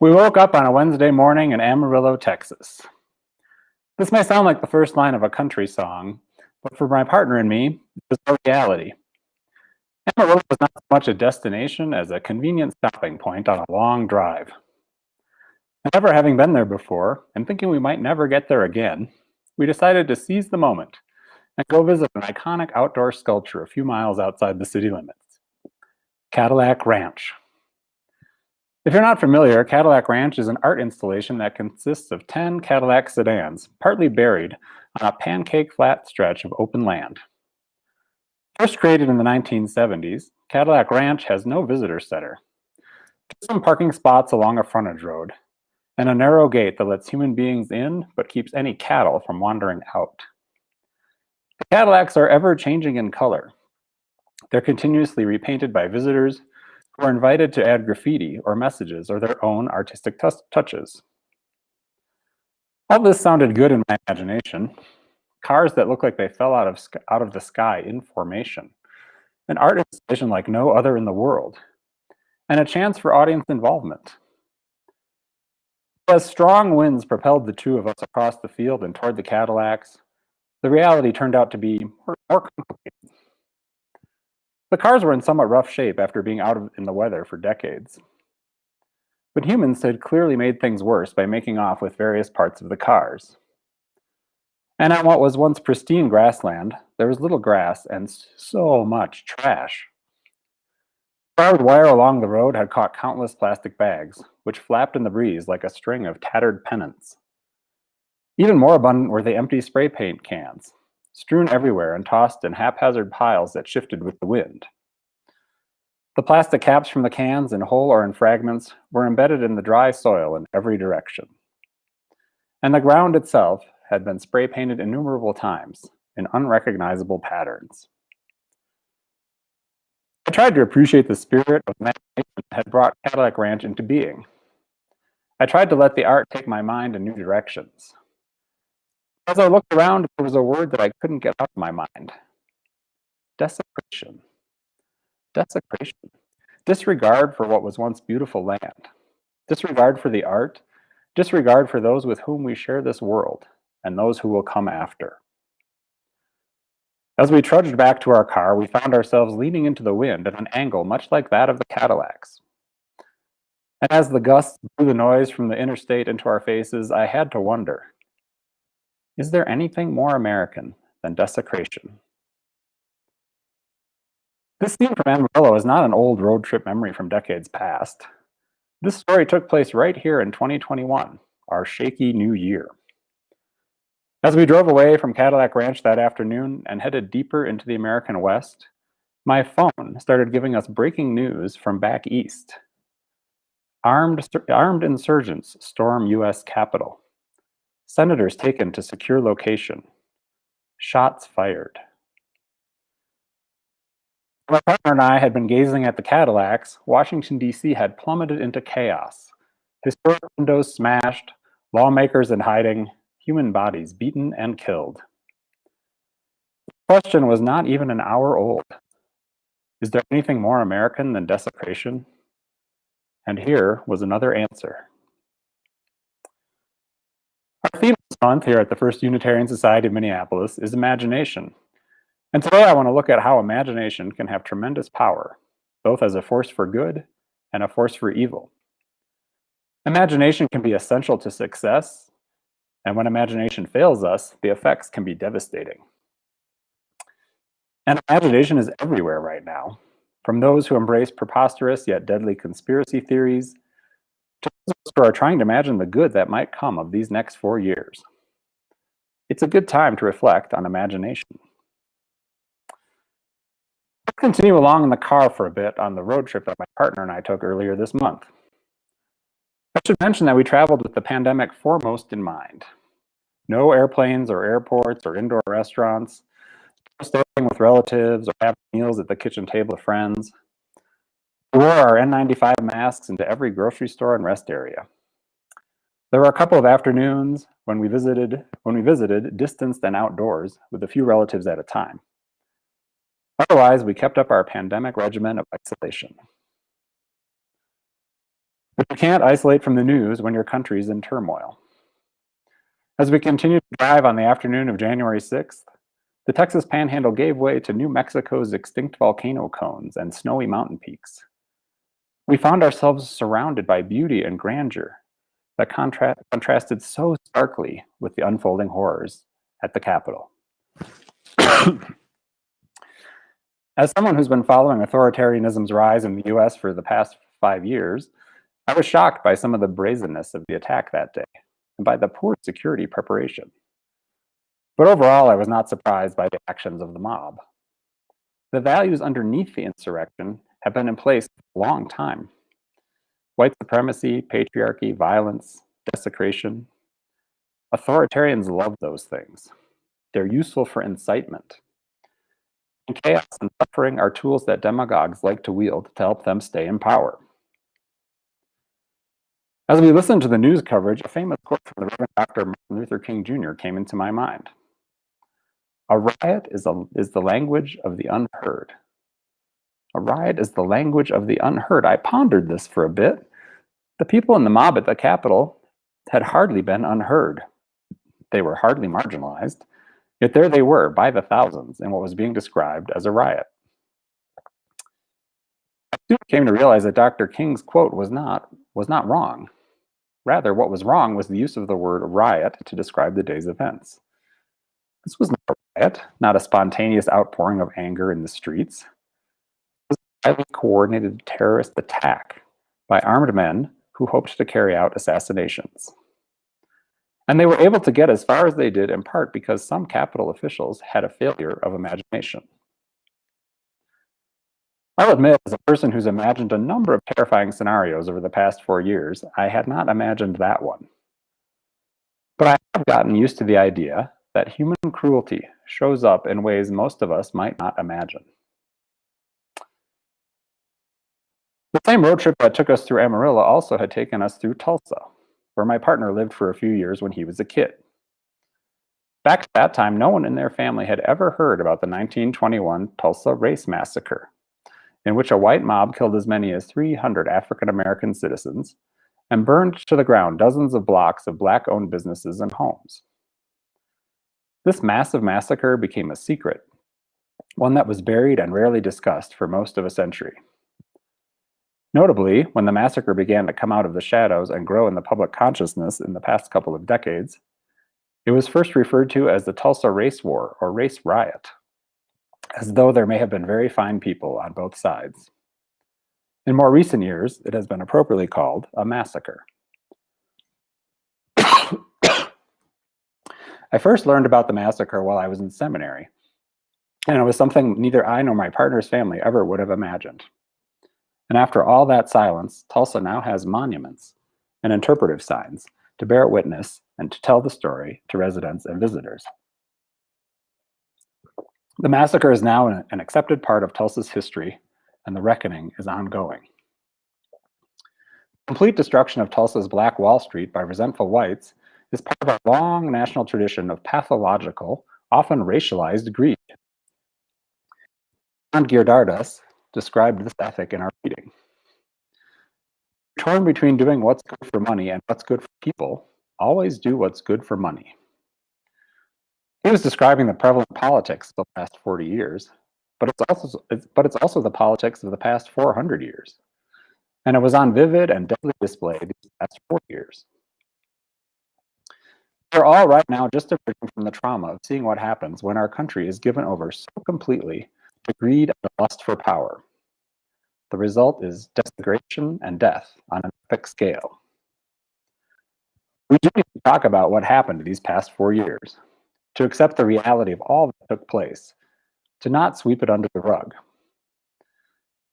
We woke up on a Wednesday morning in Amarillo, Texas. This may sound like the first line of a country song, but for my partner and me, it was our reality. Amarillo was not so much a destination as a convenient stopping point on a long drive. Never having been there before, and thinking we might never get there again, we decided to seize the moment and go visit an iconic outdoor sculpture a few miles outside the city limits, Cadillac Ranch. If you're not familiar, Cadillac Ranch is an art installation that consists of 10 Cadillac sedans, partly buried on a pancake flat stretch of open land. First created in the 1970s, Cadillac Ranch has no visitor center, just some parking spots along a frontage road, and a narrow gate that lets human beings in but keeps any cattle from wandering out. The Cadillacs are ever changing in color. They're continuously repainted by visitors who are invited to add graffiti or messages or their own artistic touches. All this sounded good in my imagination. Cars that look like they fell out of the sky in formation, an art installation like no other in the world, and a chance for audience involvement. As strong winds propelled the two of us across the field and toward the Cadillacs, the reality turned out to be more complicated. The cars were in somewhat rough shape after being out in the weather for decades. But humans had clearly made things worse by making off with various parts of the cars. And on what was once pristine grassland, there was little grass and so much trash. Barbed wire along the road had caught countless plastic bags, which flapped in the breeze like a string of tattered pennants. Even more abundant were the empty spray paint cans, strewn everywhere and tossed in haphazard piles that shifted with the wind. The plastic caps from the cans, in whole or in fragments, were embedded in the dry soil in every direction. And the ground itself had been spray painted innumerable times in unrecognizable patterns. I tried to appreciate the spirit of imagination that had brought Cadillac Ranch into being. I tried to let the art take my mind in new directions. As I looked around, there was a word that I couldn't get out of my mind. Desecration. Desecration. Disregard for what was once beautiful land. Disregard for the art. Disregard for those with whom we share this world and those who will come after. As we trudged back to our car, we found ourselves leaning into the wind at an angle much like that of the Cadillacs. And as the gusts blew the noise from the interstate into our faces, I had to wonder, is there anything more American than desecration? This scene from Amarillo is not an old road trip memory from decades past. This story took place right here in 2021, our shaky new year. As we drove away from Cadillac Ranch that afternoon and headed deeper into the American West, my phone started giving us breaking news from back east. Armed insurgents storm U.S. Capitol. Senators taken to secure location. Shots fired. My partner and I had been gazing at the Cadillacs. Washington, D.C. had plummeted into chaos. Historic windows smashed, lawmakers in hiding, human bodies beaten and killed. The question was not even an hour old. Is there anything more American than desecration? And here was another answer. Our theme this month here at the First Unitarian Society of Minneapolis is imagination. And today I want to look at how imagination can have tremendous power, both as a force for good and a force for evil. Imagination can be essential to success, and when imagination fails us, the effects can be devastating. And imagination is everywhere right now, from those who embrace preposterous yet deadly conspiracy theories, to those who are trying to imagine the good that might come of these next 4 years. It's a good time to reflect on imagination. Let's continue along in the car for a bit on the road trip that my partner and I took earlier this month. I should mention that we traveled with the pandemic foremost in mind. No airplanes or airports or indoor restaurants, no staying with relatives or having meals at the kitchen table of friends. We wore our N95 masks into every grocery store and rest area. There were a couple of afternoons when we visited distanced and outdoors with a few relatives at a time. Otherwise, we kept up our pandemic regimen of isolation. But you can't isolate from the news when your country's in turmoil. As we continued to drive on the afternoon of January 6th, the Texas Panhandle gave way to New Mexico's extinct volcano cones and snowy mountain peaks. We found ourselves surrounded by beauty and grandeur that contrasted so starkly with the unfolding horrors at the Capitol. As someone who's been following authoritarianism's rise in the US for the past 5 years, I was shocked by some of the brazenness of the attack that day and by the poor security preparation. But overall, I was not surprised by the actions of the mob. The values underneath the insurrection have been in place for a long time. White supremacy, patriarchy, violence, desecration. Authoritarians love those things. They're useful for incitement. And chaos and suffering are tools that demagogues like to wield to help them stay in power. As we listened to the news coverage, a famous quote from the Reverend Dr. Martin Luther King Jr. came into my mind. A riot is the language of the unheard. A riot is the language of the unheard. I pondered this for a bit. The people in the mob at the Capitol had hardly been unheard. They were hardly marginalized, yet there they were by the thousands in what was being described as a riot. I soon came to realize that Dr. King's quote was not wrong. Rather, what was wrong was the use of the word riot to describe the day's events. This was not a riot, not a spontaneous outpouring of anger in the streets. It was a highly coordinated terrorist attack by armed men who hoped to carry out assassinations. And they were able to get as far as they did in part because some Capitol officials had a failure of imagination. I'll admit, as a person who's imagined a number of terrifying scenarios over the past 4 years, I had not imagined that one. But I have gotten used to the idea that human cruelty shows up in ways most of us might not imagine. The same road trip that took us through Amarillo also had taken us through Tulsa, where my partner lived for a few years when he was a kid. Back at that time, no one in their family had ever heard about the 1921 Tulsa Race Massacre, in which a white mob killed as many as 300 African American citizens and burned to the ground dozens of blocks of Black-owned businesses and homes. This massive massacre became a secret, one that was buried and rarely discussed for most of a century. Notably, when the massacre began to come out of the shadows and grow in the public consciousness in the past couple of decades, it was first referred to as the Tulsa Race War or Race Riot, as though there may have been very fine people on both sides. In more recent years, it has been appropriately called a massacre. I first learned about the massacre while I was in seminary, and it was something neither I nor my partner's family ever would have imagined. And after all that silence, Tulsa now has monuments and interpretive signs to bear witness and to tell the story to residents and visitors. The massacre is now an accepted part of Tulsa's history, and the reckoning is ongoing. Complete destruction of Tulsa's Black Wall Street by resentful whites is part of a long national tradition of pathological, often racialized greed. John Geerdardas described this ethic in our reading. Torn between doing what's good for money and what's good for people, always do what's good for money. He was describing the prevalent politics of the past 40 years, but it's also the politics of the past 400 years. And it was on vivid and deadly display these past 4 years. We're all right now just emerging from the trauma of seeing what happens when our country is given over so completely to greed and lust for power. The result is desecration and death on an epic scale. We do need to talk about what happened these past 4 years, to accept the reality of all that took place, to not sweep it under the rug.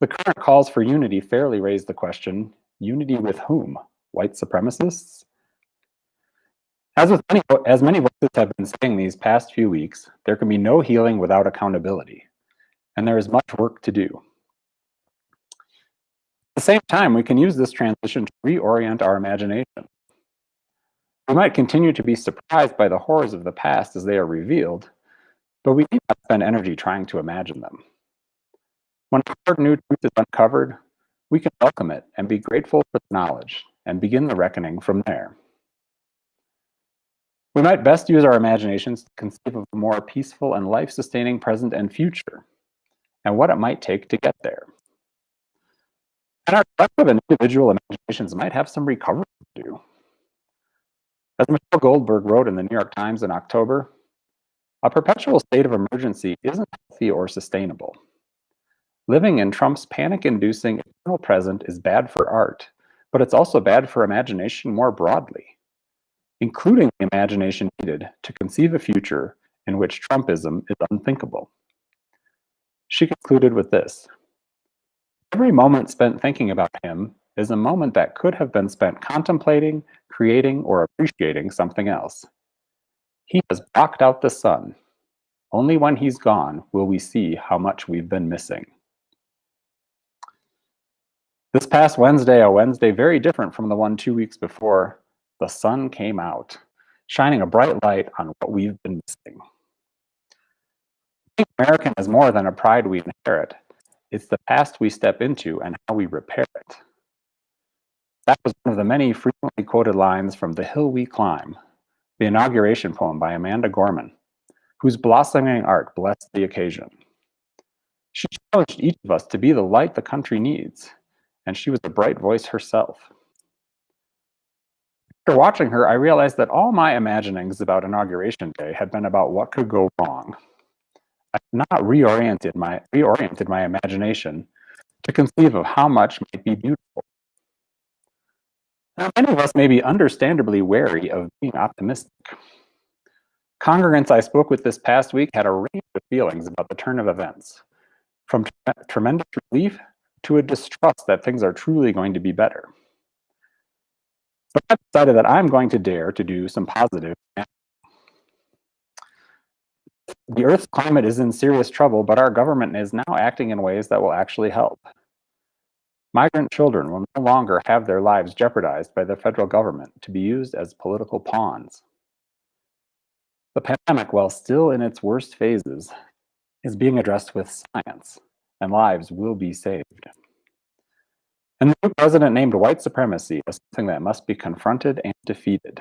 The current calls for unity fairly raise the question, unity with whom? White supremacists? As many voices have been saying these past few weeks, there can be no healing without accountability, and there is much work to do. At the same time, we can use this transition to reorient our imagination. We might continue to be surprised by the horrors of the past as they are revealed, but we need not spend energy trying to imagine them. When a hard new truth is uncovered, We can welcome it and be grateful for the knowledge and begin the reckoning from there. We might best use our imaginations to conceive of a more peaceful and life-sustaining present and future, and what it might take to get there. And our collective and individual imaginations might have some recovery to do. As Michelle Goldberg wrote in the New York Times in October, a perpetual state of emergency isn't healthy or sustainable. Living in Trump's panic-inducing eternal present is bad for art, but it's also bad for imagination more broadly, including the imagination needed to conceive a future in which Trumpism is unthinkable. She concluded with this: every moment spent thinking about him is a moment that could have been spent contemplating, creating, or appreciating something else. He has blocked out the sun. Only when he's gone will we see how much we've been missing. This past Wednesday, a Wednesday very different from the one 2 weeks before, the sun came out, shining a bright light on what we've been missing. Being American is more than a pride we inherit. It's the past we step into and how we repair it. That was one of the many frequently quoted lines from The Hill We Climb, the inauguration poem by Amanda Gorman, whose blossoming art blessed the occasion. She challenged each of us to be the light the country needs, and she was a bright voice herself. After watching her, I realized that all my imaginings about Inauguration Day had been about what could go wrong. I had not reoriented my imagination to conceive of how much might be beautiful. Now, many of us may be understandably wary of being optimistic. Congregants I spoke with this past week had a range of feelings about the turn of events, from tremendous relief to a distrust that things are truly going to be better. But I've decided that I'm going to dare to do some positive. The Earth's climate is in serious trouble, but our government is now acting in ways that will actually help. Migrant children will no longer have their lives jeopardized by the federal government to be used as political pawns. The pandemic, while still in its worst phases, is being addressed with science, and lives will be saved. And the new president named white supremacy as something that must be confronted and defeated.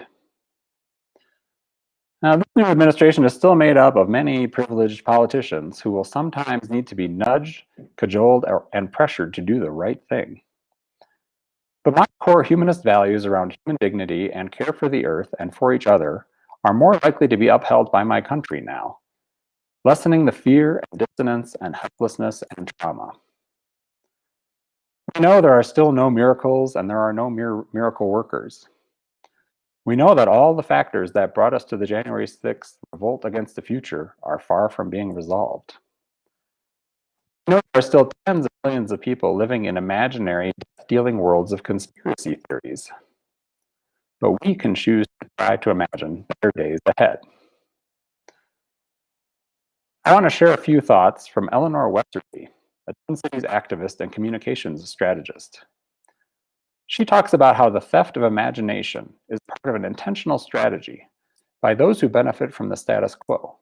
Now, this new administration is still made up of many privileged politicians who will sometimes need to be nudged, cajoled, and pressured to do the right thing. But my core humanist values around human dignity and care for the earth and for each other are more likely to be upheld by my country now, lessening the fear and dissonance and helplessness and trauma. We know there are still no miracles and there are no miracle workers. We know that all the factors that brought us to the January 6th revolt against the future are far from being resolved. We know there are still tens of millions of people living in imaginary, death-dealing worlds of conspiracy theories. But we can choose to try to imagine better days ahead. I want to share a few thoughts from Eleanor Westerly, a Twin Cities activist and communications strategist. She talks about how the theft of imagination is part of an intentional strategy by those who benefit from the status quo,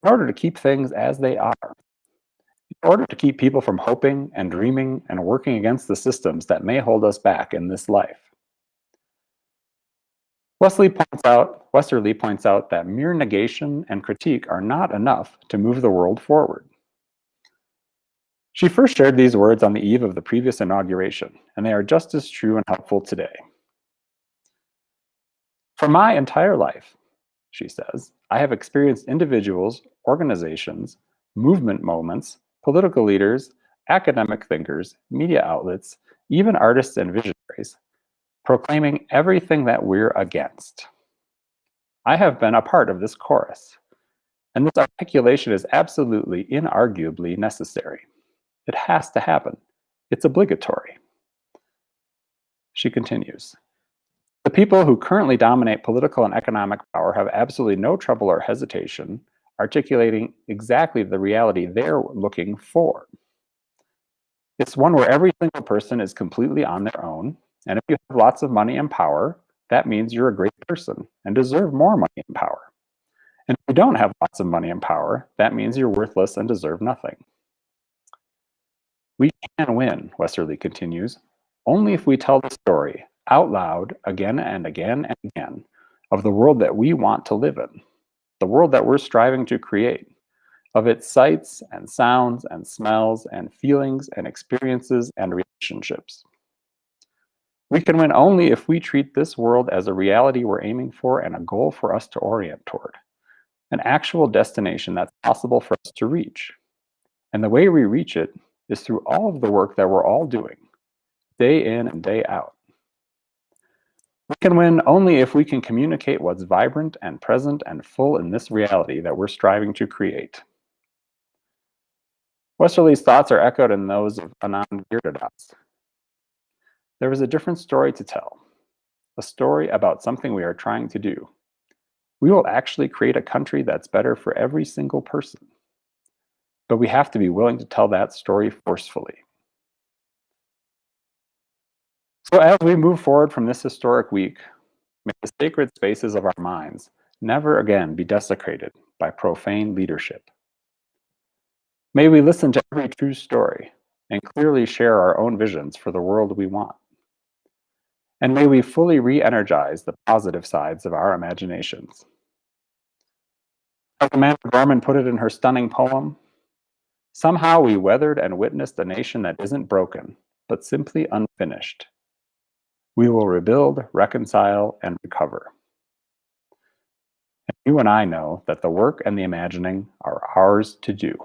in order to keep things as they are, in order to keep people from hoping and dreaming and working against the systems that may hold us back in this life. Westerly points out that mere negation and critique are not enough to move the world forward. She first shared these words on the eve of the previous inauguration, and they are just as true and helpful today. For my entire life, she says, I have experienced individuals, organizations, movement moments, political leaders, academic thinkers, media outlets, even artists and visionaries, proclaiming everything that we're against. I have been a part of this chorus, and this articulation is absolutely, inarguably necessary. It has to happen. It's obligatory. She continues, the people who currently dominate political and economic power have absolutely no trouble or hesitation articulating exactly the reality they're looking for. It's one where every single person is completely on their own, and if you have lots of money and power, that means you're a great person and deserve more money and power. And if you don't have lots of money and power, that means you're worthless and deserve nothing. We can win, Westerly continues, only if we tell the story out loud again and again and again of the world that we want to live in, the world that we're striving to create, of its sights and sounds and smells and feelings and experiences and relationships. We can win only if we treat this world as a reality we're aiming for and a goal for us to orient toward, an actual destination that's possible for us to reach. And the way we reach it is through all of the work that we're all doing, day in and day out. We can win only if we can communicate what's vibrant and present and full in this reality that we're striving to create. Westerly's thoughts are echoed in those of Anand Giridharadas. There is a different story to tell, a story about something we are trying to do. We will actually create a country that's better for every single person. But we have to be willing to tell that story forcefully. So as we move forward from this historic week, may the sacred spaces of our minds never again be desecrated by profane leadership. May we listen to every true story and clearly share our own visions for the world we want. And may we fully re-energize the positive sides of our imaginations. As Amanda Gorman put it in her stunning poem, somehow we weathered and witnessed a nation that isn't broken, but simply unfinished. We will rebuild, reconcile, and recover. And you and I know that the work and the imagining are ours to do.